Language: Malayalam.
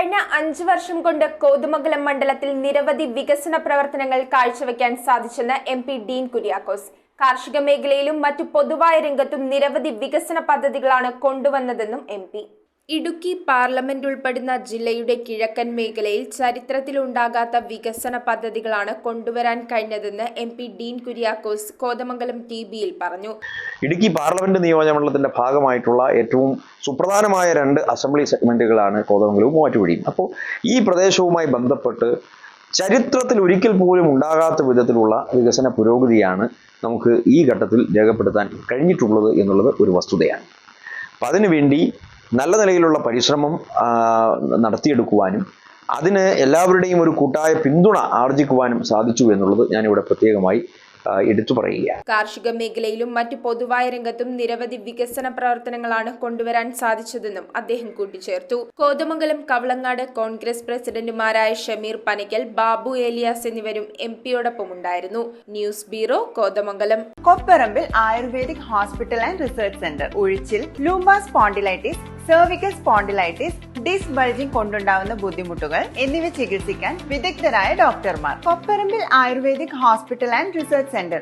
കഴിഞ്ഞ 5 വർഷം കൊണ്ട് കോതമംഗലം മണ്ഡലത്തിൽ നിരവധി വികസന പ്രവർത്തനങ്ങൾ കാഴ്ചവെക്കാൻ സാധിച്ചെന്ന് MP ഡീൻ കുര്യാക്കോസ്. കാർഷിക മേഖലയിലും മറ്റു പൊതുവായ രംഗത്തും നിരവധി വികസന പദ്ധതികളാണ് കൊണ്ടുവന്നതെന്നും MP. ഇടുക്കി പാർലമെന്റ് ഉൾപ്പെടുന്ന ജില്ലയുടെ കിഴക്കൻ മേഖലയിൽ ചരിത്രത്തിലുണ്ടാകാത്ത വികസന പദ്ധതികളാണ് കൊണ്ടുവരാൻ കഴിഞ്ഞതെന്ന് MP ഡീൻ കുര്യാക്കോസ് കോതമംഗലം TBയിൽ പറഞ്ഞു. ഇടുക്കി പാർലമെന്റ് നിയോജകമണ്ഡലത്തിന്റെ ഭാഗമായിട്ടുള്ള ഏറ്റവും സുപ്രധാനമായ 2 അസംബ്ലി സെഗ്മെന്റുകളാണ് കോതമംഗലവും മൂവാറ്റുപുഴയും. അപ്പോൾ ഈ പ്രദേശവുമായി ബന്ധപ്പെട്ട് ചരിത്രത്തിൽ ഒരിക്കൽ പോലും ഉണ്ടാകാത്ത വിധത്തിലുള്ള വികസന പുരോഗതിയാണ് നമുക്ക് ഈ ഘട്ടത്തിൽ രേഖപ്പെടുത്താൻ കഴിഞ്ഞിട്ടുള്ളത് എന്നുള്ളത് ഒരു വസ്തുതയാണ്. അപ്പം അതിനുവേണ്ടി നല്ല നിലയിലുള്ള പരിശ്രമം നടത്തിയെടുക്കുവാനും അതിന് എല്ലാവരുടെയും ഒരു കൂട്ടായ പിന്തുണ ആർജിക്കുവാനും സാധിച്ചു എന്നുള്ളത് ഞാനിവിടെ പ്രത്യേകമായി എടുത്തു പറയുക. കാർഷിക മേഖലയിലും മറ്റു പൊതുവായ രംഗത്തും നിരവധി വികസന പ്രവർത്തനങ്ങളാണ് കൊണ്ടുവരാൻ സാധിച്ചതെന്നും അദ്ദേഹം കൂട്ടിച്ചേർത്തു. കോതമംഗലം കവളങ്ങാട് കോൺഗ്രസ് പ്രസിഡന്റുമാരായ ഷമീർ പനയ്ക്കൽ, ബാബു ഏലിയാസ് എന്നിവരും MP ഉണ്ടായിരുന്നു. News bureau, Kothamangalam. Kopparambil ayurvedic hospital and research centre. ഉഴിച്ചിൽ, lumbar spondylitis, cervical spondylitis, disc bulging കൊണ്ടുണ്ടാവുന്ന ബുദ്ധിമുട്ടുകൾ എന്നിവ ചികിത്സിക്കാൻ വിദഗ്ധരായ ഡോക്ടർമാർ. Kopparambil ayurvedic hospital and research centre.